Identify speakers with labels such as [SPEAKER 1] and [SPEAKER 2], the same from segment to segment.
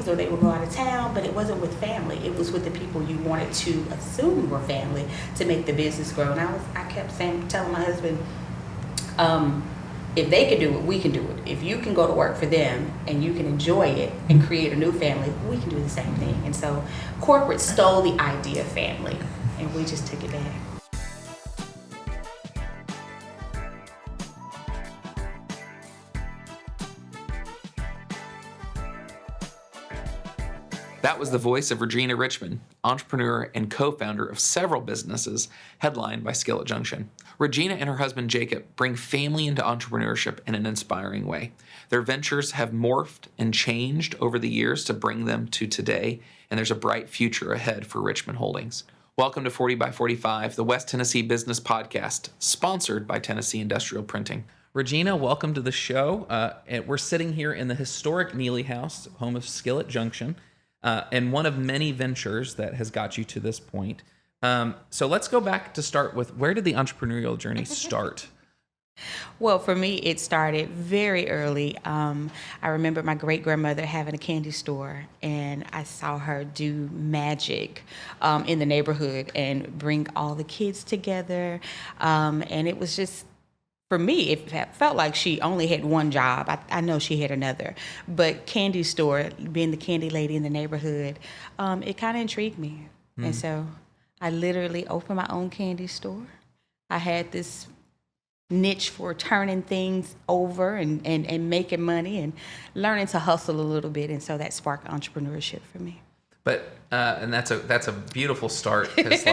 [SPEAKER 1] weekends or they would go out of town, but it wasn't with family. It was with the people you wanted to assume were family to make the business grow. And I kept telling my husband, if they can do it, we can do it. If you can go to work for them and you can enjoy it and create a new family, we can do the same thing. And so corporate stole the idea of family, and we just took it back.
[SPEAKER 2] That was the voice of Regina Richmond, entrepreneur and co-founder of several businesses headlined by Skillet Junction. Regina and her husband Jacob bring family into entrepreneurship in an inspiring way. Their ventures have morphed and changed over the years to bring them to today, and there's a bright future ahead for Richmond Holdings. Welcome to 40 by 45, the West Tennessee Business Podcast, sponsored by Tennessee Industrial Printing. Regina, welcome to the show. We're sitting here in the historic Neely House, home of Skillet Junction. And one of many ventures that has got you to this point. So let's go back to start with, where did the entrepreneurial journey start?
[SPEAKER 1] Well, for me, it started very early. I remember my great-grandmother having a candy store, and I saw her do magic in the neighborhood and bring all the kids together. And it was just, for me, it felt like she only had one job. I know she had another. But candy store, being the candy lady in the neighborhood, it kind of intrigued me. And so I literally opened my own candy store. I had this niche for turning things over and making money and learning to hustle a little bit. And so that sparked entrepreneurship for me.
[SPEAKER 2] But and that's a beautiful start, because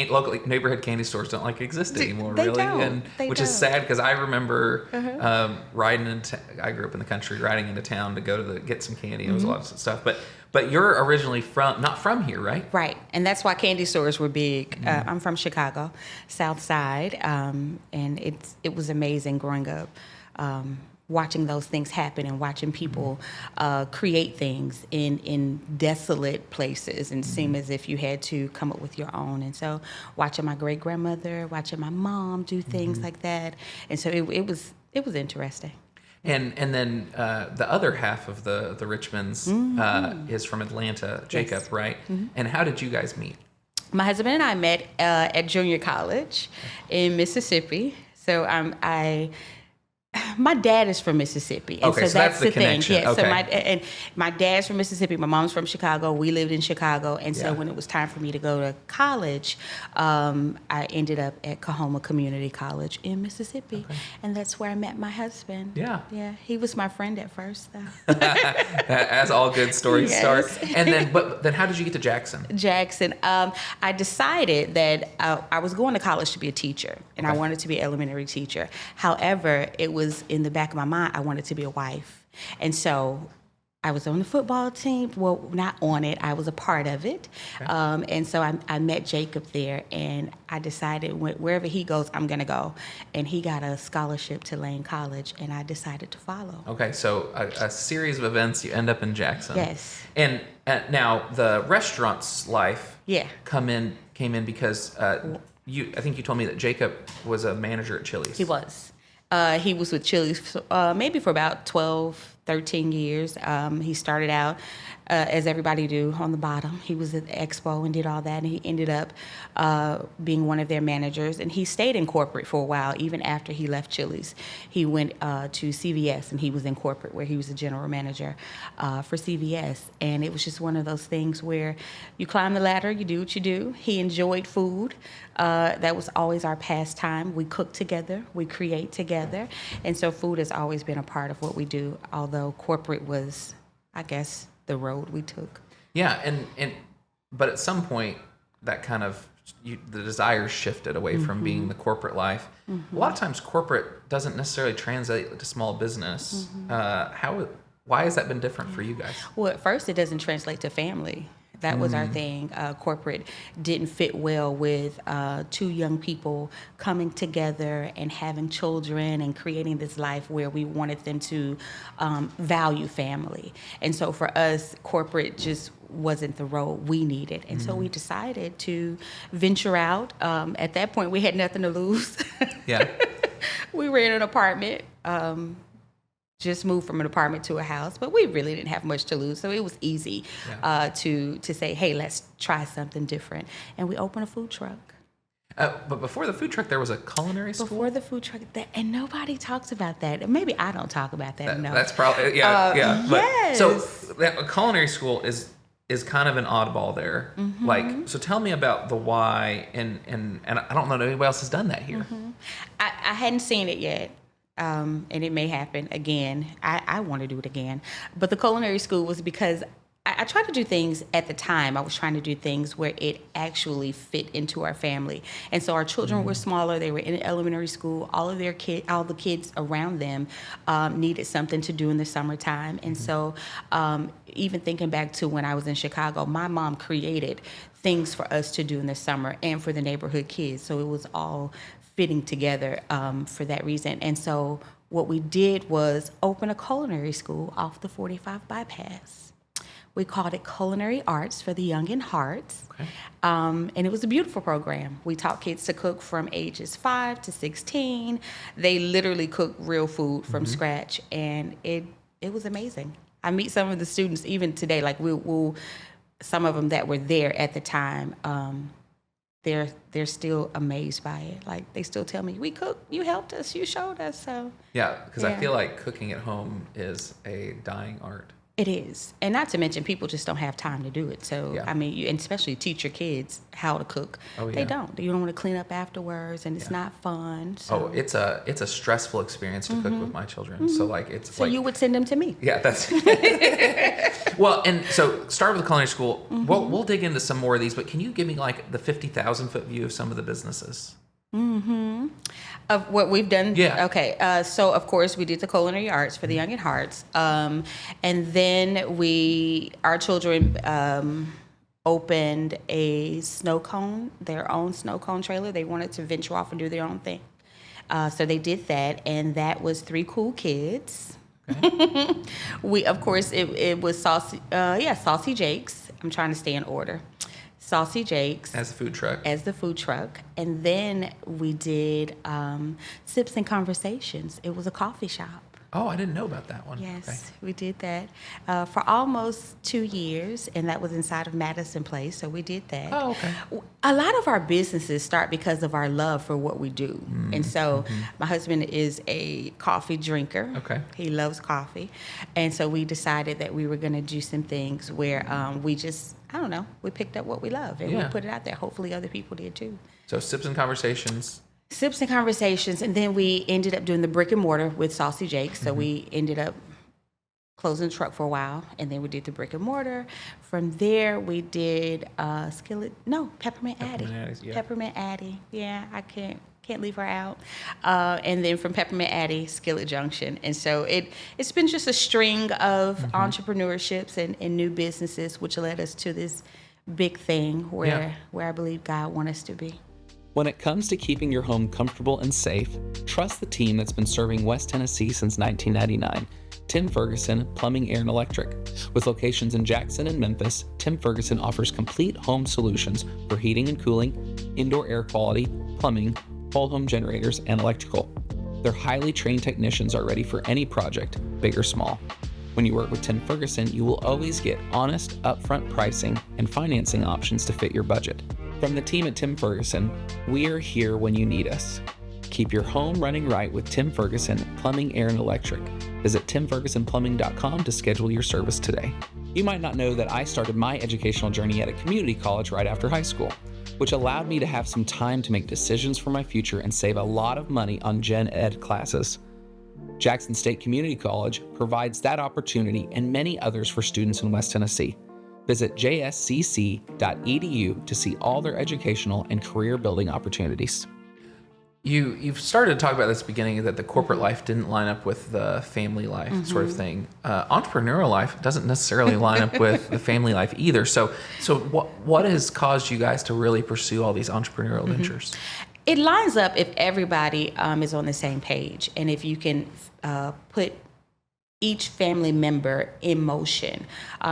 [SPEAKER 2] local neighborhood candy stores don't exist anymore,
[SPEAKER 1] they
[SPEAKER 2] really,
[SPEAKER 1] don't.
[SPEAKER 2] Which is sad, because I remember riding into. I grew up in the country, riding into town to go to get some candy. It was a lot of stuff, but you're originally not from here, right?
[SPEAKER 1] Right, and that's why candy stores were big. I'm from Chicago, South Side, and it was amazing growing up. Watching those things happen and watching people create things in desolate places and seem as if you had to come up with your own. And so watching my great-grandmother, watching my mom do things like that. And so it was interesting.
[SPEAKER 2] And then the other half of the Richmonds is from Atlanta, Jacob,
[SPEAKER 1] Yes.
[SPEAKER 2] right? And how did you guys meet?
[SPEAKER 1] My husband and I met at junior college in Mississippi. So my dad is from Mississippi, and
[SPEAKER 2] okay, so that's the
[SPEAKER 1] thing.
[SPEAKER 2] connection.
[SPEAKER 1] Yeah,
[SPEAKER 2] Okay.
[SPEAKER 1] So my dad's from Mississippi. My mom's from Chicago. We lived in Chicago, and so when it was time for me to go to college, I ended up at Kahoma Community College in Mississippi, and that's where I met my husband.
[SPEAKER 2] Yeah.
[SPEAKER 1] He was my friend at first, though.
[SPEAKER 2] As all good stories
[SPEAKER 1] Yes.
[SPEAKER 2] start. And then how did you get to Jackson?
[SPEAKER 1] Jackson. I decided that I was going to college to be a teacher, and I wanted to be an elementary teacher. However, it was in the back of my mind, I wanted to be a wife. And so I was on the football team. Well, not on it. I was a part of it. And so I met Jacob there, and I decided wherever he goes, I'm going to go. And he got a scholarship to Lane College, and I decided to follow.
[SPEAKER 2] Okay, so a series of events, you end up in Jackson.
[SPEAKER 1] Yes.
[SPEAKER 2] And now the restaurant's life came in because I think you told me that Jacob was a manager at Chili's.
[SPEAKER 1] He was. He was with Chili's maybe for about 12, 13 years. He started out, as everybody do, on the bottom. He was at the expo and did all that, and he ended up being one of their managers. And he stayed in corporate for a while, even after he left Chili's. He went to CVS, and he was in corporate, where he was a general manager for CVS. And it was just one of those things where you climb the ladder, you do what you do. He enjoyed food. That was always our pastime. We cook together, we create together. And so food has always been a part of what we do, although corporate was, I guess, the road we took.
[SPEAKER 2] Yeah, but at some point, that kind of the desires shifted away from being the corporate life. A lot of times, corporate doesn't necessarily translate to small business. Why has that been different for you guys?
[SPEAKER 1] Well, at first, it doesn't translate to family. That was our thing. Corporate didn't fit well with two young people coming together and having children and creating this life where we wanted them to value family. And so for us, corporate just wasn't the road we needed. And so we decided to venture out. At that point, we had nothing to lose.
[SPEAKER 2] Yeah.
[SPEAKER 1] We were in an apartment. just moved from an apartment to a house, but we really didn't have much to lose. So it was easy to say, hey, let's try something different. And we opened a food truck.
[SPEAKER 2] But before the food truck, there was a culinary school?
[SPEAKER 1] Before the food truck, and nobody talks about that. Maybe I don't talk about that enough.
[SPEAKER 2] That's probably, yeah.
[SPEAKER 1] Yes.
[SPEAKER 2] So a culinary school is kind of an oddball there.
[SPEAKER 1] Mm-hmm.
[SPEAKER 2] So tell me about the why, and I don't know if anybody else has done that here.
[SPEAKER 1] Mm-hmm. I hadn't seen it yet. And it may happen again. I want to do it again. But the culinary school was because I tried to do things at the time. I was trying to do things where it actually fit into our family. And so our children were smaller. They were in elementary school. All the kids around them needed something to do in the summertime. And so even thinking back to when I was in Chicago, my mom created things for us to do in the summer and for the neighborhood kids. So it was all fitting together for that reason. And so what we did was open a culinary school off the 45 bypass. We called it Culinary Arts for the Young in Hearts. Okay. And it was a beautiful program. We taught kids to cook from ages 5 to 16. They literally cook real food from scratch, and it was amazing. I meet some of the students even today, like we'll some of them that were there at the time, they're still amazed by it. Like, they still tell me, we cooked, you helped us, you showed us. So
[SPEAKER 2] because I feel like cooking at home is a dying art.
[SPEAKER 1] It is. And not to mention, people just don't have time to do it. So,
[SPEAKER 2] Yeah.
[SPEAKER 1] I mean, you, and especially teach your kids how to cook.
[SPEAKER 2] Oh, yeah.
[SPEAKER 1] They don't. You don't want to clean up afterwards, and it's not fun. So.
[SPEAKER 2] Oh, it's a stressful experience to cook with my children. So, like, it's
[SPEAKER 1] So
[SPEAKER 2] like...
[SPEAKER 1] you would send them to me.
[SPEAKER 2] Yeah, that's... Well, and so start with the culinary school. We'll dig into some more of these, but can you give me, like, the 50,000-foot view of some of the businesses?
[SPEAKER 1] Of what we've done?
[SPEAKER 2] Yeah.
[SPEAKER 1] Okay. So, of course, we did the Culinary Arts for the Young at Hearts. And then our children opened a snow cone, their own snow cone trailer. They wanted to venture off and do their own thing. So they did that, and that was 3 cool kids. Okay. We, of course, it was Saucy Jake's. I'm trying to stay in order. Saucy Jake's.
[SPEAKER 2] As the food truck.
[SPEAKER 1] And then we did Sips and Conversations. It was a coffee shop.
[SPEAKER 2] Oh, I didn't know about that one.
[SPEAKER 1] Yes,
[SPEAKER 2] okay.
[SPEAKER 1] We did that for almost 2 years, and that was inside of Madison Place, so we did that.
[SPEAKER 2] Oh, okay.
[SPEAKER 1] A lot of our businesses start because of our love for what we do. And so my husband is a coffee drinker.
[SPEAKER 2] Okay.
[SPEAKER 1] He loves coffee. And so we decided that we were going to do some things where we just, I don't know, we picked up what we love, and we put it out there. Hopefully other people did too.
[SPEAKER 2] So Sips and Conversations.
[SPEAKER 1] Sips and Conversations, and then we ended up doing the brick and mortar with Saucy Jake. So we ended up closing the truck for a while, and then we did the brick and mortar. From there, we did Peppermint Addie. Peppermint Addie. Yeah, I can't leave her out. And then from Peppermint Addie, Skillet Junction. And so it's been just a string of entrepreneurships and new businesses, which led us to this big thing where I believe God wants us to be.
[SPEAKER 3] When it comes to keeping your home comfortable and safe, trust the team that's been serving West Tennessee since 1999, Tim Ferguson Plumbing, Air, and Electric. With locations in Jackson and Memphis, Tim Ferguson offers complete home solutions for heating and cooling, indoor air quality, plumbing, whole home generators, and electrical. Their highly trained technicians are ready for any project, big or small. When you work with Tim Ferguson, you will always get honest, upfront pricing and financing options to fit your budget. From the team at Tim Ferguson, we are here when you need us. Keep your home running right with Tim Ferguson Plumbing, Air, and Electric. Visit timfergusonplumbing.com to schedule your service today. You might not know that I started my educational journey at a community college right after high school, which allowed me to have some time to make decisions for my future and save a lot of money on gen ed classes. Jackson State Community College provides that opportunity and many others for students in West Tennessee. Visit jscc.edu to see all their educational and career building opportunities.
[SPEAKER 2] You've started to talk about this beginning that the corporate life didn't line up with the family life sort of thing. Entrepreneurial life doesn't necessarily line up with the family life either. So what has caused you guys to really pursue all these entrepreneurial ventures?
[SPEAKER 1] It lines up if everybody is on the same page, and if you can put each family member in motion.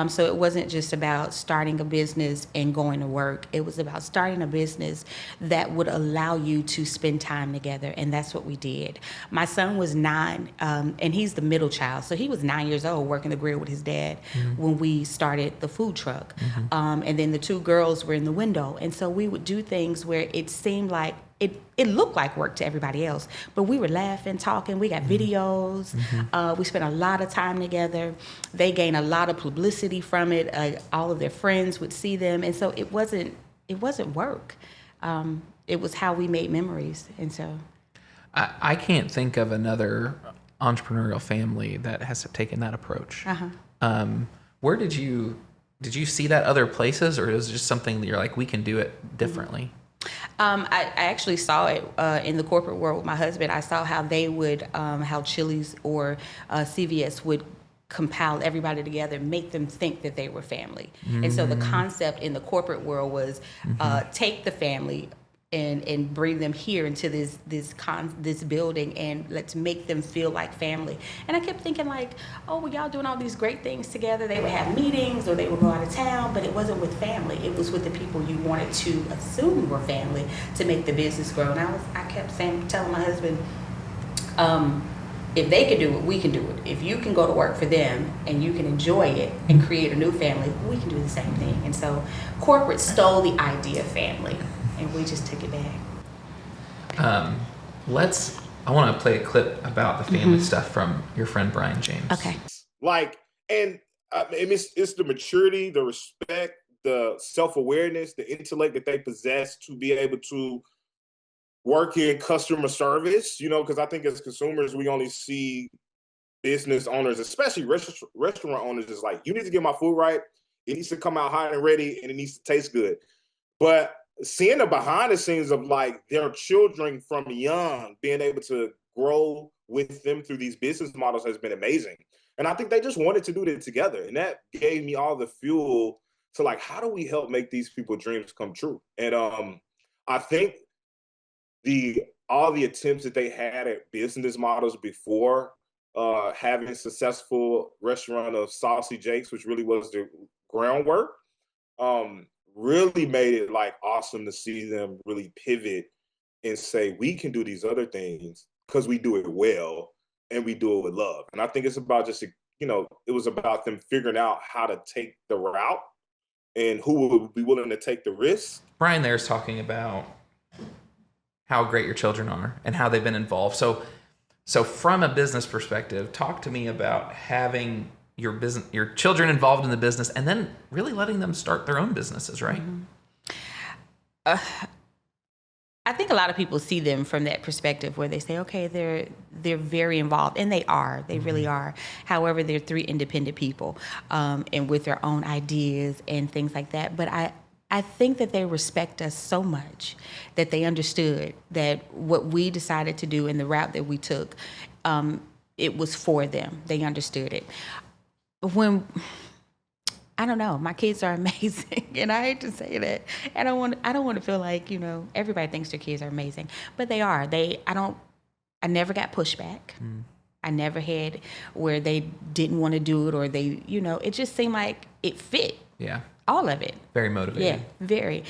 [SPEAKER 1] So it wasn't just about starting a business and going to work. It was about starting a business that would allow you to spend time together. And that's what we did. My son was 9, and he's the middle child. So he was 9 years old working the grill with his dad when we started the food truck. And then the 2 girls were in the window. And so we would do things where it seemed like it looked like work to everybody else, but we were laughing, talking. We got videos. We spent a lot of time together. They gained a lot of publicity from it. All of their friends would see them, and so it wasn't work. It was how we made memories, and so
[SPEAKER 3] I can't think of another entrepreneurial family that has taken that approach. Where did you see that other places, or was it just something that you're like, we can do it differently?
[SPEAKER 1] I actually saw it in the corporate world with my husband. I saw how they would, how Chili's or CVS would compile everybody together, make them think that they were family. And so the concept in the corporate world was take the family and bring them here into this building, and let's make them feel like family. And I kept thinking like, oh, well, y'all doing all these great things together. They would have meetings or they would go out of town, but it wasn't with family. It was with the people you wanted to assume were family to make the business grow. And I kept telling my husband, if they can do it, we can do it. If you can go to work for them and you can enjoy it and create a new family, we can do the same thing. And so corporate stole the idea of family, and we just took it back.
[SPEAKER 3] I want to play a clip about the family stuff from your friend Brian James.
[SPEAKER 1] Okay.
[SPEAKER 4] It's the maturity, the respect, the self-awareness, the intellect that they possess to be able to work in customer service, because I think as consumers, we only see business owners, especially restaurant owners, is like, you need to get my food right. It needs to come out hot and ready, and it needs to taste good. But seeing the behind the scenes of like their children from young being able to grow with them through these business models has been amazing. And I think they just wanted to do it together. And that gave me all the fuel to like, how do we help make these people's dreams come true? And I think all the attempts that they had at business models before having a successful restaurant of Saucy Jake's, which really was the groundwork, really made it like awesome to see them really pivot and say, we can do these other things because we do it well and we do it with love. And I think it's about just, it was about them figuring out how to take the route and who would be willing to take the risk.
[SPEAKER 3] Brian there's talking about how great your children are and how they've been involved. So from a business perspective, talk to me about having your children involved in the business and then really letting them start their own businesses, right?
[SPEAKER 1] I think a lot of people see them from that perspective where they say, okay, they're very involved, and they are. They really are. However, they're 3 independent people, and with their own ideas and things like that. But I think that they respect us so much that they understood that what we decided to do and the route that we took, it was for them. They understood it. I don't know, my kids are amazing, and I hate to say that. I don't want to feel like, everybody thinks their kids are amazing, but they are. I never got pushback. I never had where they didn't want to do it, or they, it just seemed like it fit.
[SPEAKER 3] Yeah.
[SPEAKER 1] All of it.
[SPEAKER 3] Very motivated.
[SPEAKER 1] Yeah, very.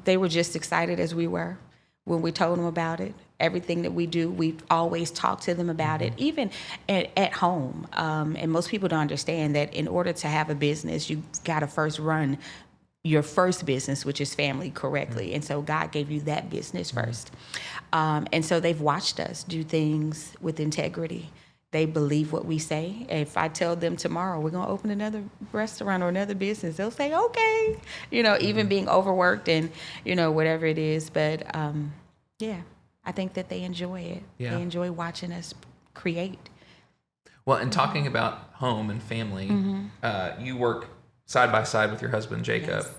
[SPEAKER 1] They were just excited as we were when we told them about it. Everything that we do, we always talk to them about it, even at home. And most people don't understand that in order to have a business, you got to first run your first business, which is family, correctly. And so God gave you that business first. And so they've watched us do things with integrity. They believe what we say. If I tell them tomorrow we're going to open another restaurant or another business, they'll say, okay, even being overworked and, whatever it is. But yeah, I think that they enjoy it.
[SPEAKER 3] Yeah.
[SPEAKER 1] They enjoy watching us create.
[SPEAKER 3] Well, and talking about home and family, you work side by side with your husband, Jacob.
[SPEAKER 1] Yes.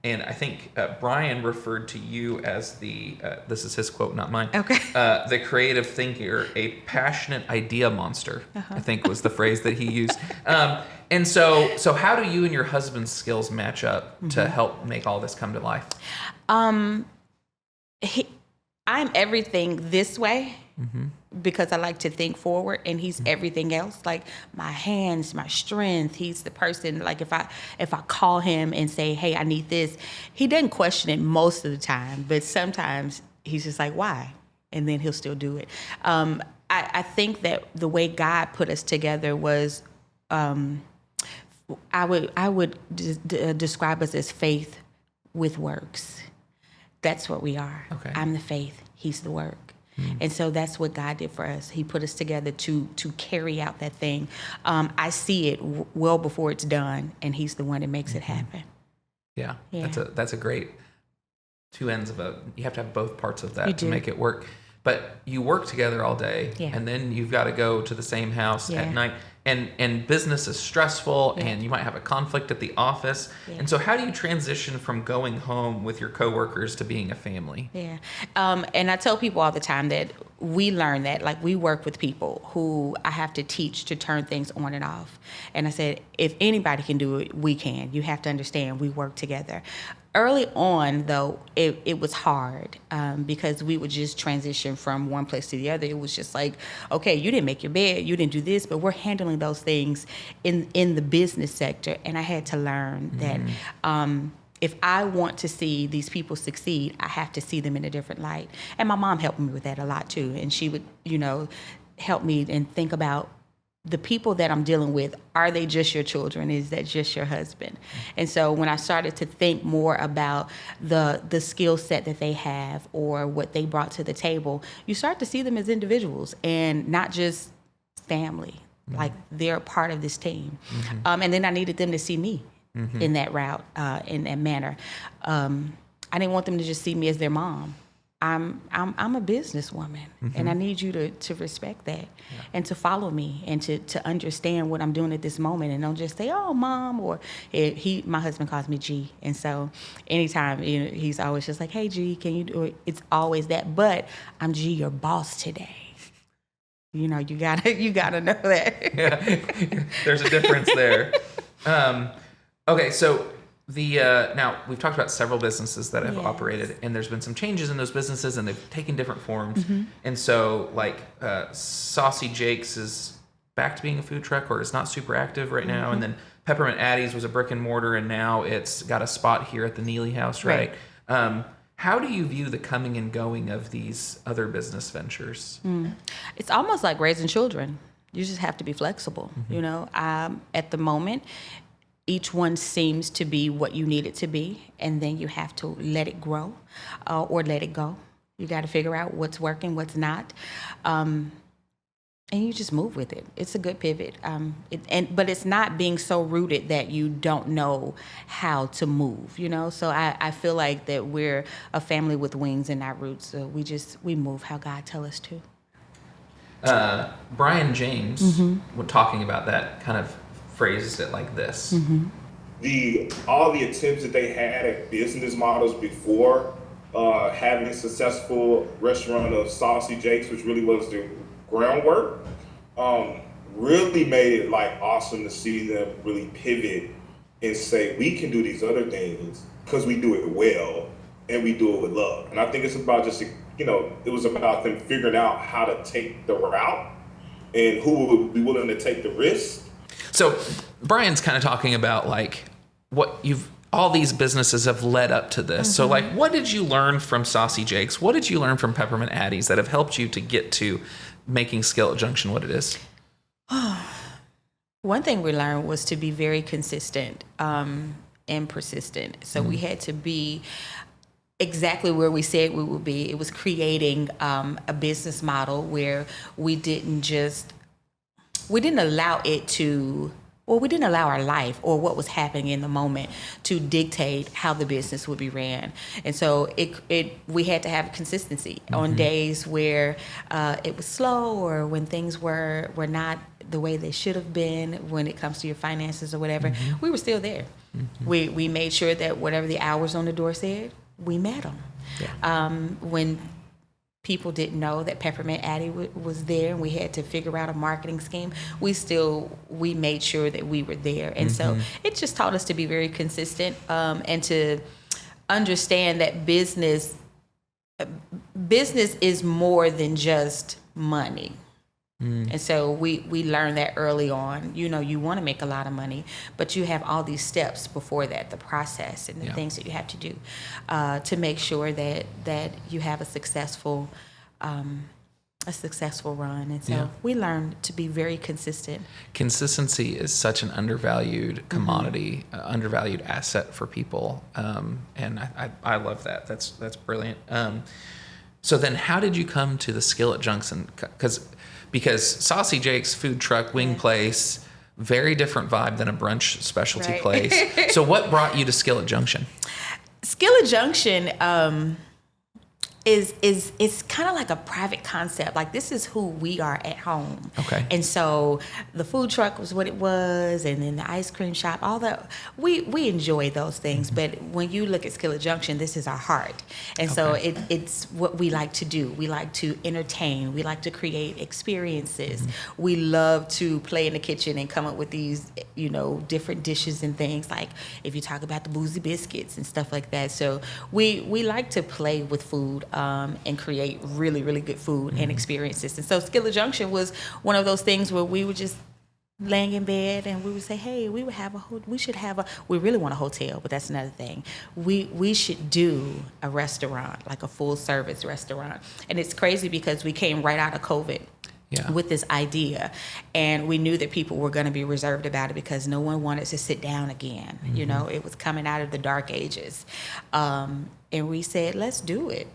[SPEAKER 3] And I think Brian referred to you as this is his quote, not mine.
[SPEAKER 1] Okay.
[SPEAKER 3] The creative thinker, a passionate idea monster, I think was the phrase that he used. And so how do you and your husband's skills match up to help make all this come to life?
[SPEAKER 1] I'm everything this way, because I like to think forward, and he's everything else. Like my hands, my strength. He's the person. Like if I call him and say, "Hey, I need this," he doesn't question it most of the time, but sometimes he's just like, "Why?" And then he'll still do it. I think that the way God put us together was, I would describe us as faith with works. That's what we are.
[SPEAKER 2] Okay.
[SPEAKER 1] I'm the faith. He's the work. And so that's what God did for us. He put us together to carry out that thing. I see it well before it's done, and he's the one that makes it happen.
[SPEAKER 2] Yeah.
[SPEAKER 1] Yeah.
[SPEAKER 2] That's a great two ends of you have to have both parts of that
[SPEAKER 1] You
[SPEAKER 2] to
[SPEAKER 1] do.
[SPEAKER 2] make it work. But you work together all day,
[SPEAKER 1] Yeah.
[SPEAKER 2] and then you've got to go to the same house
[SPEAKER 1] Yeah.
[SPEAKER 2] at night. And business is stressful,
[SPEAKER 1] Yeah.
[SPEAKER 2] and you might have a conflict at the office.
[SPEAKER 1] Yeah.
[SPEAKER 2] And so how do you transition from going home with your coworkers to being a family?
[SPEAKER 1] Yeah. And I tell people all the time that we learn that, like, we work with people who I have to teach to turn things on and off. And I said, if anybody can do it, we can. You have to understand we work together. Early on, though, it was hard because we would just transition from one place to the other. It was just like, okay, you didn't make your bed, you didn't do this, but we're handling those things in the business sector. And I had to learn that if I want to see these people succeed, I have to see them in a different light. And my mom helped me with that a lot, too. And she would, help me and think about the people that I'm dealing with. Are they just your children? Is that just your husband? And so when I started to think more about the skill set that they have or what they brought to the table, you start to see them as individuals and not just family. Like they're part of this team. And then I needed them to see me in that route, in that manner. I didn't want them to just see me as their mom. I'm a businesswoman, and I need you to respect that and to follow me and to understand what I'm doing at this moment, and don't just say, "Oh, mom," or my husband calls me G, and so anytime he's always just like, "Hey, G, can you do it?" It's always that, but I'm G, your boss today. You gotta know that.
[SPEAKER 2] Yeah. There's a difference there. Okay, so now we've talked about several businesses that have operated, and there's been some changes in those businesses, and they've taken different forms. And so, like, Saucy Jake's is back to being a food truck, or is not super active right now. And then Peppermint Addie's was a brick and mortar, and now it's got a spot here at the Neely House, right? How do you view the coming and going of these other business ventures?
[SPEAKER 1] It's almost like raising children. You just have to be flexible. At the moment, each one seems to be what you need it to be, and then you have to let it grow or let it go. You got to figure out what's working, what's not, and you just move with it. It's a good pivot, but it's not being so rooted that you don't know how to move. So I feel like that we're a family with wings and not roots. So we move how God tells us to.
[SPEAKER 2] Brian James, when talking about that, kind of phrased it like this.
[SPEAKER 4] All the attempts that they had at business models before having a successful restaurant of Saucy Jake's, which really was the groundwork, really made it like awesome to see them really pivot and say, we can do these other things because we do it well and we do it with love. And I think it's about just, it was about them figuring out how to take the route and who would be willing to take the risk.
[SPEAKER 2] So Brian's kind of talking about like all these businesses have led up to this. So like, what did you learn from Saucy Jake's? What did you learn from Peppermint Addie's that have helped you to get to making Skillet Junction what it is?
[SPEAKER 1] One thing we learned was to be very consistent and persistent. So we had to be exactly where we said we would be. It was creating a business model where we didn't allow we didn't allow our life or what was happening in the moment to dictate how the business would be ran. And so we had to have consistency on days where it was slow or when things were not the way they should have been when it comes to your finances or whatever. We were still there. We made sure that whatever the hours on the door said, we met them. Yeah. When people didn't know that Peppermint Addie was there and we had to figure out a marketing scheme, we made sure that we were there. And so it just taught us to be very consistent and to understand that business is more than just money. And so we learned that early on. You know, you want to make a lot of money, but you have all these steps before that, the process and the things that you have to do to make sure that you have a successful run. And so we learned to be very consistent. Consistency
[SPEAKER 3] is such an undervalued commodity, undervalued asset for people, and I love that. That's brilliant. So then, how did you come to the Skillet Junction? Because Saucy Jake's food truck, wing place, very different vibe than a brunch specialty place. So what brought you to Skillet Junction?
[SPEAKER 1] Skillet Junction is kind of like a private concept. Like, this is who we are at home.
[SPEAKER 3] Okay.
[SPEAKER 1] And so the food truck was what it was, and then the ice cream shop, all that. We enjoy those things, but when you look at Skillet Junction, this is our heart. And so it's what we like to do. We like to entertain. We like to create experiences. We love to play in the kitchen and come up with these, you know, different dishes and things. Like, if you talk about the boozy biscuits and stuff like that. So we like to play with food. And create really, really good food and experiences. And so Skillet Junction was one of those things where we would just laying in bed and we would say, hey, we really want a hotel, but that's another thing. We should do a restaurant, like a full service restaurant. And it's crazy because we came right out of COVID. With this idea, and we knew that people were going to be reserved about it because no one wanted to sit down again. You know, it was coming out of the dark ages. And we said, let's do it.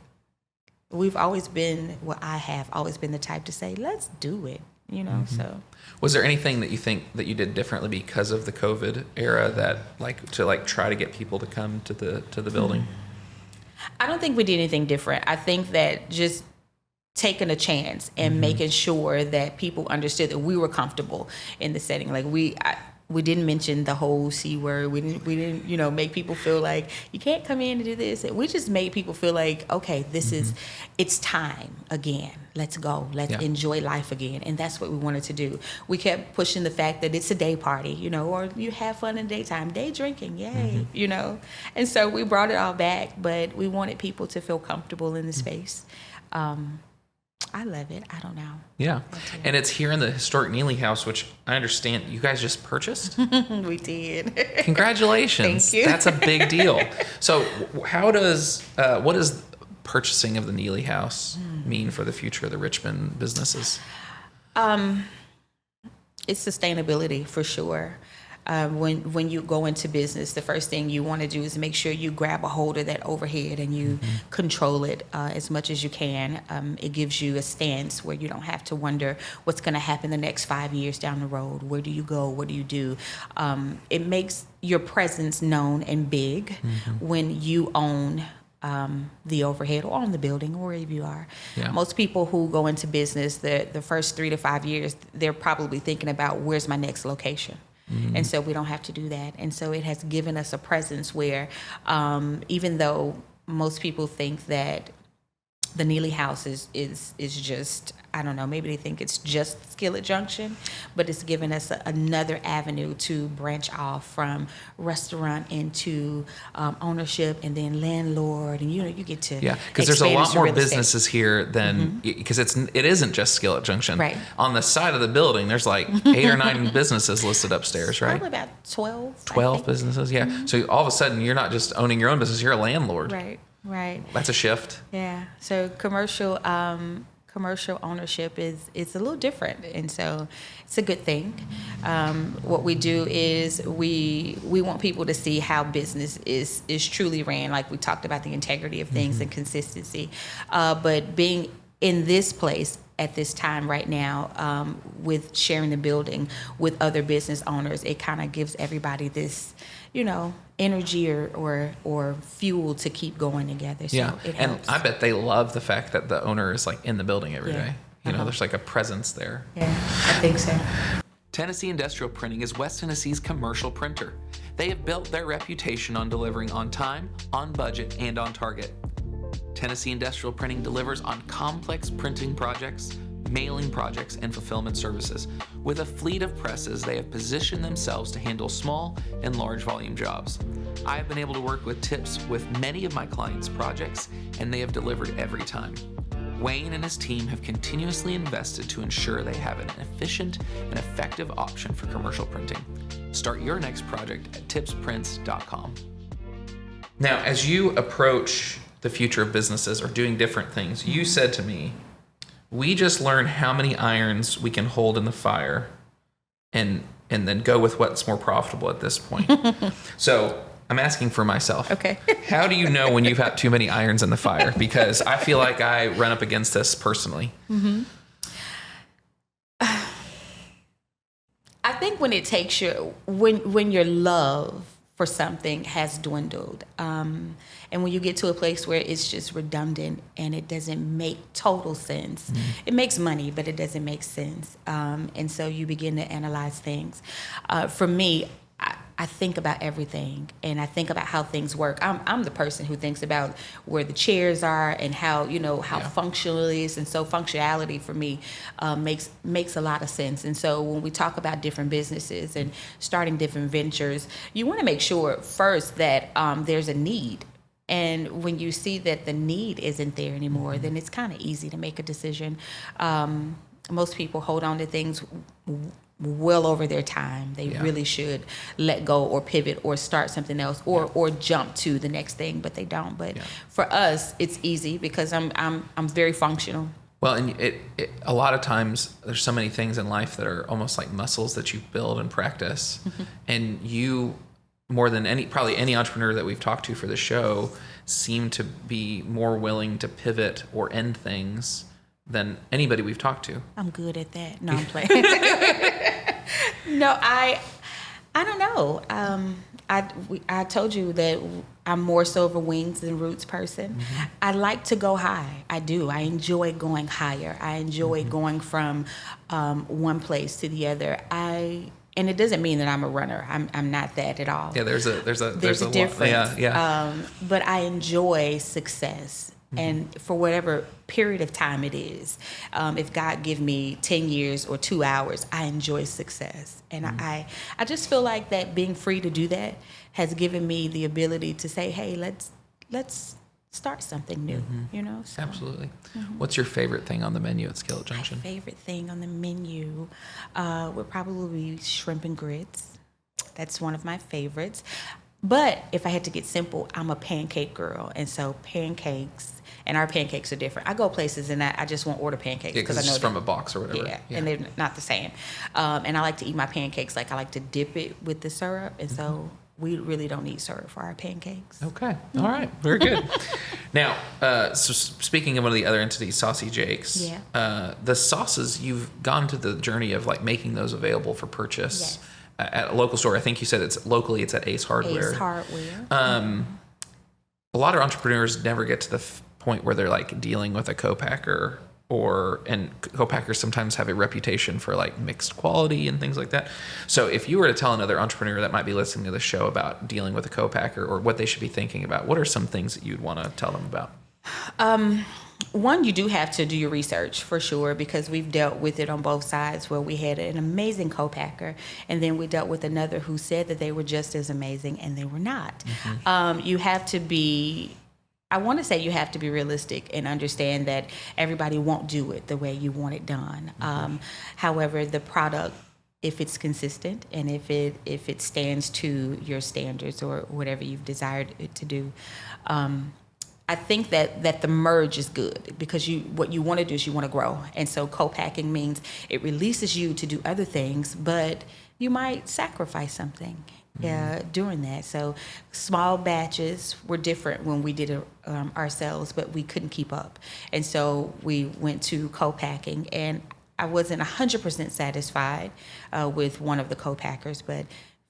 [SPEAKER 1] We've always been, I have always been the type to say, let's do it, you know, so.
[SPEAKER 3] Was there anything that you think that you did differently because of the COVID era that to try to get people to come to the building?
[SPEAKER 1] I don't think we did anything different. I think that just taking a chance and making sure that people understood that we were comfortable in the setting. Like, we didn't mention the whole C word. We didn't, you know, make people feel like you can't come in and do this. We just made people feel like, okay, it's time again. Let's go. Let's enjoy life again. And that's what we wanted to do. We kept pushing the fact that it's a day party, you know, or you have fun in the daytime, day drinking, yay, you know. And so we brought it all back, but we wanted people to feel comfortable in the space. I love it. I don't know.
[SPEAKER 3] Yeah. And it's here in the historic Neely House, which I understand you guys just purchased?
[SPEAKER 1] We did.
[SPEAKER 3] Congratulations.
[SPEAKER 1] Thank you.
[SPEAKER 3] That's a big deal. So what does purchasing of the Neely House mean for the future of the Richmond businesses?
[SPEAKER 1] It's sustainability for sure. When you go into business, the first thing you want to do is make sure you grab a hold of that overhead and you control it as much as you can. It gives you a stance where you don't have to wonder what's going to happen the next 5 years down the road. Where do you go? What do you do? It makes your presence known and big when you own the overhead or on the building or wherever you are. Yeah. Most people who go into business, the first 3 to 5 years, they're probably thinking about where's my next location. And so we don't have to do that. And so it has given us a presence where even though most people think that the Neely House is just, I don't know, maybe they think it's just Skillet Junction, but it's given us another avenue to branch off from restaurant into ownership and then landlord, and you get to
[SPEAKER 3] because there's a lot more businesses here than because it isn't just Skillet Junction.
[SPEAKER 1] Right.
[SPEAKER 3] On the side of the building, there's like 8 or 9 businesses listed upstairs, right?
[SPEAKER 1] Probably about 12.
[SPEAKER 3] 12 businesses, yeah. So all of a sudden, you're not just owning your own business; you're a landlord.
[SPEAKER 1] Right.
[SPEAKER 3] That's a shift.
[SPEAKER 1] Yeah. So commercial ownership is a little different, and so it's a good thing. What we do is we want people to see how business is truly ran. Like we talked about the integrity of things and consistency, but being in this place at this time right now, with sharing the building with other business owners, it kind of gives everybody this, energy or fuel to keep going together. So it helps.
[SPEAKER 3] And I bet they love the fact that the owner is like in the building every day. There's like a presence there.
[SPEAKER 1] Yeah, I think so.
[SPEAKER 2] Tennessee Industrial Printing is West Tennessee's commercial printer. They have built their reputation on delivering on time, on budget, and on target. Tennessee Industrial Printing delivers on complex printing projects, mailing projects, and fulfillment services. With a fleet of presses, they have positioned themselves to handle small and large volume jobs. I have been able to work with tips with many of my clients' projects, and they have delivered every time. Wayne and his team have continuously invested to ensure they have an efficient and effective option for commercial printing. Start your next project at tipsprints.com. Now, as you approach the future of businesses or doing different things, you said to me, we just learned how many irons we can hold in the fire and then go with what's more profitable at this point. So I'm asking for myself.
[SPEAKER 1] Okay.
[SPEAKER 2] How do you know when you've had too many irons in the fire? Because I feel like I run up against this personally.
[SPEAKER 1] Mm-hmm. I think when it takes you, when your love for something has dwindled, and when you get to a place where it's just redundant and it doesn't make total sense, it makes money, but it doesn't make sense. And so you begin to analyze things. For me, I think about everything, and I think about how things work. I'm the person who thinks about where the chairs are and how functional it is, and so functionality for me makes a lot of sense. And so when we talk about different businesses and starting different ventures, you want to make sure first that there's a need. And when you see that the need isn't there anymore, then it's kind of easy to make a decision. Most people hold on to things well over their time. They really should let go or pivot or start something else or jump to the next thing, but they don't. But for us, it's easy because I'm very functional.
[SPEAKER 2] Well, and a lot of times there's so many things in life that are almost like muscles that you build and practice. And you, more than probably any entrepreneur that we've talked to for the show, seem to be more willing to pivot or end things than anybody we've talked to.
[SPEAKER 1] I'm good at that. No, I'm playing. No, I don't know. I told you that I'm more so of a wings than roots person. I like to go high. I do. I enjoy going higher. I enjoy going from one place to the other. And it doesn't mean that I'm a runner. I'm not that at all.
[SPEAKER 2] Yeah, there's a
[SPEAKER 1] difference.
[SPEAKER 2] Yeah.
[SPEAKER 1] But I enjoy success. And for whatever period of time it is, if God give me 10 years or 2 hours, I enjoy success. And I just feel like that being free to do that has given me the ability to say, hey, let's start something new, So.
[SPEAKER 2] Absolutely. What's your favorite thing on the menu at Skillet Junction?
[SPEAKER 1] My favorite thing on the menu would probably be shrimp and grits. That's one of my favorites. But if I had to get simple, I'm a pancake girl. And so pancakes, and our pancakes are different. I go places and I just won't order pancakes.
[SPEAKER 2] Yeah, because it's just from a box or whatever.
[SPEAKER 1] Yeah, and they're not the same. And I like to eat my pancakes, like I like to dip it with the syrup. And so we really don't need syrup for our pancakes.
[SPEAKER 2] Okay. All right. Very good. Now, so speaking of one of the other entities, Saucy Jake's, the sauces, you've gone to the journey of like making those available for purchase.
[SPEAKER 1] Yes.
[SPEAKER 2] At a local store. I think you said it's at Ace Hardware.
[SPEAKER 1] Ace Hardware.
[SPEAKER 2] A lot of entrepreneurs never get to the point where they're like dealing with a co-packer and co-packers sometimes have a reputation for like mixed quality and things like that. So if you were to tell another entrepreneur that might be listening to the show about dealing with a co-packer or what they should be thinking about, what are some things that you'd want to tell them about?
[SPEAKER 1] One, you do have to do your research for sure, because we've dealt with it on both sides, where we had an amazing co-packer and then we dealt with another who said that they were just as amazing and they were not. You have to be, I want to say you have to be realistic and understand that everybody won't do it the way you want it done. However, the product, if it's consistent and if it stands to your standards or whatever you've desired it to do, I think that the merge is good, because what you want to do is you want to grow. And so co-packing means it releases you to do other things, but you might sacrifice something during that. So small batches were different when we did it ourselves, but we couldn't keep up. And so we went to co-packing, and I wasn't 100% satisfied with one of the co-packers, but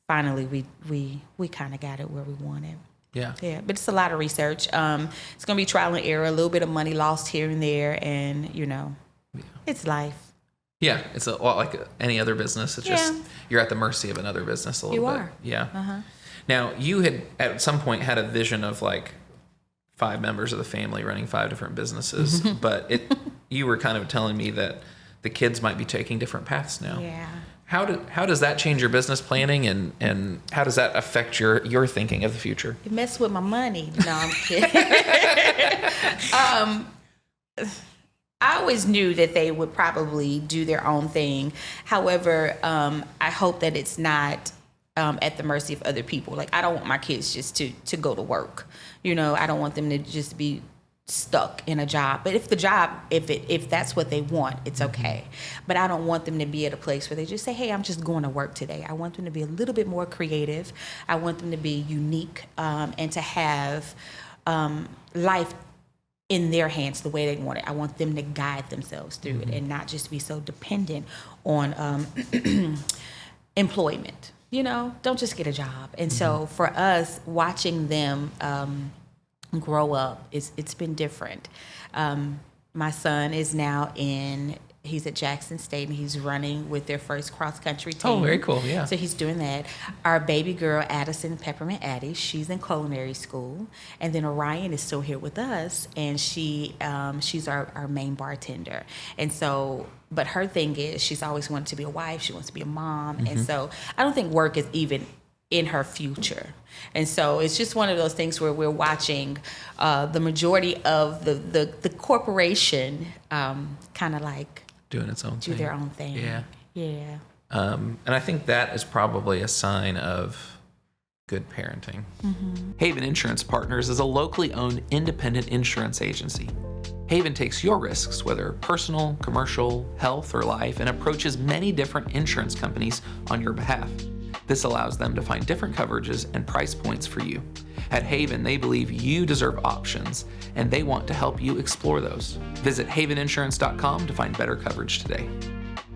[SPEAKER 1] finally we kind of got it where we wanted.
[SPEAKER 2] Yeah,
[SPEAKER 1] but it's a lot of research. It's going to be trial and error, a little bit of money lost here and there, and it's life.
[SPEAKER 2] Yeah, it's a lot like any other business. It's just you're at the mercy of another business a little bit.
[SPEAKER 1] You are.
[SPEAKER 2] Yeah. Now, you had at some point had a vision of like 5 members of the family running 5 different businesses, but you were kind of telling me that the kids might be taking different paths now.
[SPEAKER 1] Yeah.
[SPEAKER 2] How does that change your business planning, and how does that affect your thinking of the future?
[SPEAKER 1] It messes with my money. No, I'm kidding. I always knew that they would probably do their own thing. However, I hope that it's not at the mercy of other people. Like, I don't want my kids just to go to work. You know, I don't want them to just be stuck in a job. But if the job, if that's what they want, it's okay. But I don't want them to be at a place where they just say, hey, I'm just going to work today. I want them to be a little bit more creative. I want them to be unique, and to have life in their hands the way they want it. I want them to guide themselves through it and not just be so dependent on employment. You know, don't just get a job. And so for us, watching them grow up, it's been different. My son is now he's at Jackson State, and he's running with their first cross-country team.
[SPEAKER 2] Oh, very cool, yeah.
[SPEAKER 1] So he's doing that. Our baby girl, Addison Peppermint Addie, she's in culinary school. And then Orion is still here with us, and she's our main bartender. And so, but her thing is she's always wanted to be a wife. She wants to be a mom. And so I don't think work is even in her future. And so it's just one of those things where we're watching the majority of the corporation kind of like
[SPEAKER 2] Doing its own thing.
[SPEAKER 1] do their own thing.
[SPEAKER 2] Yeah.
[SPEAKER 1] Yeah.
[SPEAKER 2] And I think that is probably a sign of good parenting. Haven Insurance Partners is a locally owned independent insurance agency. Haven takes your risks, whether personal, commercial, health, or life, and approaches many different insurance companies on your behalf. This allows them to find different coverages and price points for you. At Haven, they believe you deserve options, and they want to help you explore those. Visit haveninsurance.com to find better coverage today.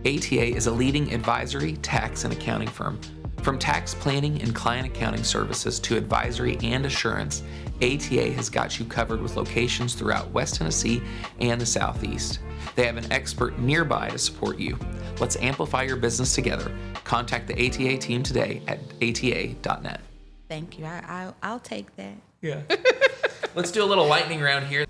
[SPEAKER 2] ATA is a leading advisory, tax, and accounting firm. From tax planning and client accounting services to advisory and assurance, ATA has got you covered with locations throughout West Tennessee and the Southeast. They have an expert nearby to support you. Let's amplify your business together. Contact the ATA team today at ata.net.
[SPEAKER 1] Thank you. I'll take that.
[SPEAKER 2] Yeah. Let's do a little lightning round here.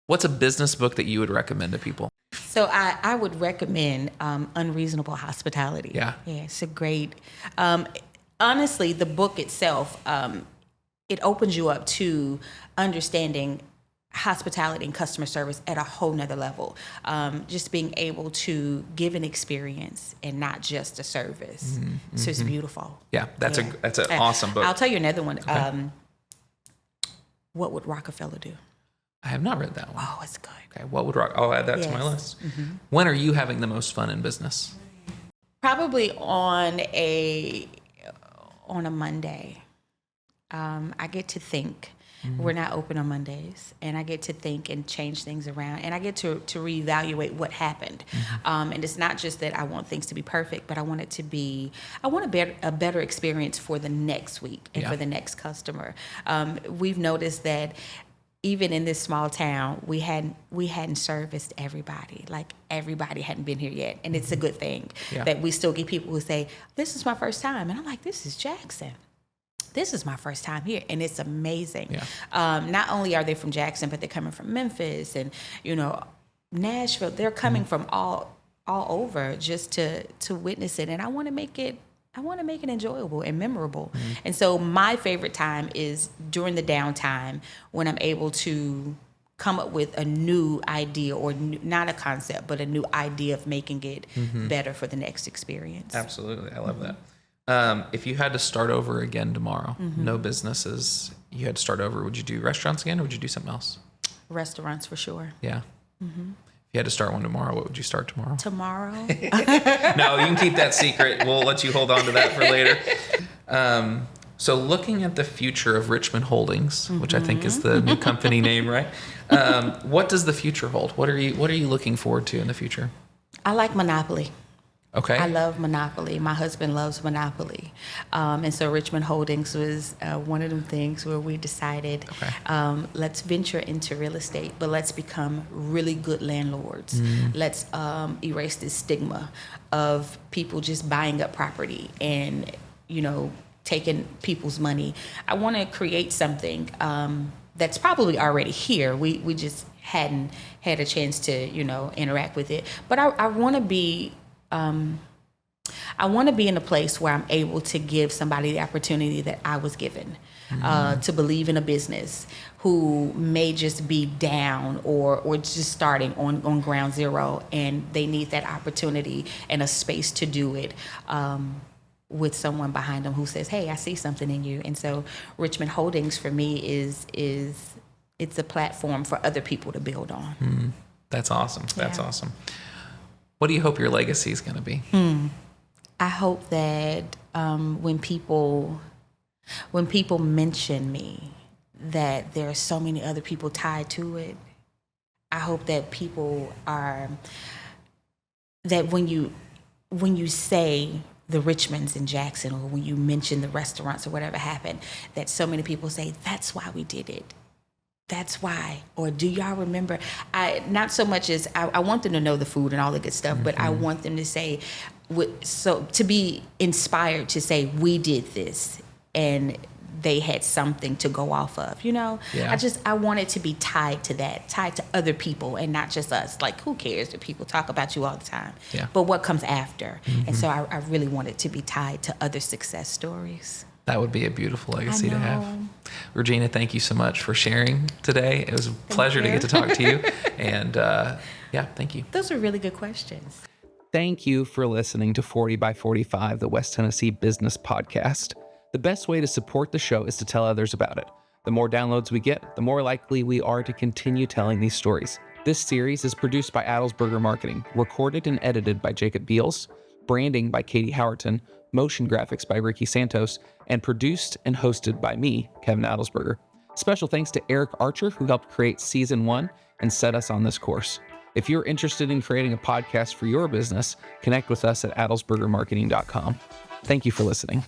[SPEAKER 2] What's a business book that you would recommend to people?
[SPEAKER 1] So I would recommend Unreasonable Hospitality.
[SPEAKER 2] Yeah.
[SPEAKER 1] Yeah, it's a great, honestly, the book itself, it opens you up to understanding hospitality and customer service at a whole nother level. Just being able to give an experience and not just a service. So it's beautiful.
[SPEAKER 2] Yeah, that's an awesome book.
[SPEAKER 1] I'll tell you another one.
[SPEAKER 2] Okay.
[SPEAKER 1] What Would Rockefeller Do?
[SPEAKER 2] I have not read that one.
[SPEAKER 1] Oh, it's good.
[SPEAKER 2] Okay, I'll add that to my list. When are you having the most fun in business?
[SPEAKER 1] Probably on a Monday. I get to think. We're not open on Mondays, and I get to think and change things around, and I get to reevaluate what happened. And it's not just that I want things to be perfect, but I want a better experience for the next week and for the next customer. We've noticed that even in this small town, we hadn't serviced everybody. Like, everybody hadn't been here yet, and it's a good thing that we still get people who say, "This is my first time," and I'm like, "This is Jackson. This is my first time here," and it's amazing. Not only are they from Jackson, but they're coming from Memphis and Nashville. They're coming from all over just to witness it, and I want to make it enjoyable and memorable. And so my favorite time is during the downtime, when I'm able to come up with a new idea, or not a concept, but a new idea of making it better for the next experience.
[SPEAKER 2] Absolutely. I love that. If you had to start over again tomorrow, no businesses, you had to start over, would you do restaurants again, or would you do something else?
[SPEAKER 1] Restaurants for sure.
[SPEAKER 2] Yeah. If you had to start one tomorrow, what would you start tomorrow?
[SPEAKER 1] Tomorrow?
[SPEAKER 2] No, you can keep that secret. We'll let you hold on to that for later. So looking at the future of Richmond Holdings, which I think is the new company name, right? What does the future hold? What are you looking forward to in the future?
[SPEAKER 1] I like Monopoly.
[SPEAKER 2] Okay.
[SPEAKER 1] I love Monopoly. My husband loves Monopoly. And so Richmond Holdings was one of them things where we decided, let's venture into real estate, but let's become really good landlords. Let's erase this stigma of people just buying up property and, taking people's money. I want to create something that's probably already here. We just hadn't had a chance to, interact with it. But I want to be... I want to be in a place where I'm able to give somebody the opportunity that I was given, to believe in a business who may just be down or just starting on ground zero, and they need that opportunity and a space to do it with someone behind them who says, hey, I see something in you. And so Richmond Holdings for me is it's a platform for other people to build on.
[SPEAKER 3] That's awesome. That's awesome. What do you hope your legacy is going to be?
[SPEAKER 1] I hope that when people mention me, that there are so many other people tied to it. I hope that people are, that when you say the Richmonds in Jackson, or when you mention the restaurants or whatever happened, that so many people say, that's why we did it. That's why. Or do y'all remember? Not so much as I want them to know the food and all the good stuff, but I want them to say, so to be inspired to say, we did this, and they had something to go off of, you know?
[SPEAKER 3] Yeah.
[SPEAKER 1] I want it to be tied to that, tied to other people and not just us. Like, who cares that people talk about you all the time?
[SPEAKER 3] Yeah.
[SPEAKER 1] But what comes after? And so I really want it to be tied to other success stories.
[SPEAKER 3] That would be a beautiful legacy to have.
[SPEAKER 1] know.
[SPEAKER 3] Regina, thank you so much for sharing today. It was a pleasure to get to talk to you. And thank you.
[SPEAKER 1] Those are really good questions.
[SPEAKER 3] Thank you for listening to 40 by 45, the West Tennessee Business Podcast. The best way to support the show is to tell others about it. The more downloads we get, the more likely we are to continue telling these stories. This series is produced by Adelsberger Marketing, recorded and edited by Jacob Beals, branding by Katie Howerton, motion graphics by Ricky Santos, and produced and hosted by me, Kevin Adelsberger. Special thanks to Eric Archer, who helped create Season 1 and set us on this course. If you're interested in creating a podcast for your business, connect with us at adelsbergermarketing.com. Thank you for listening.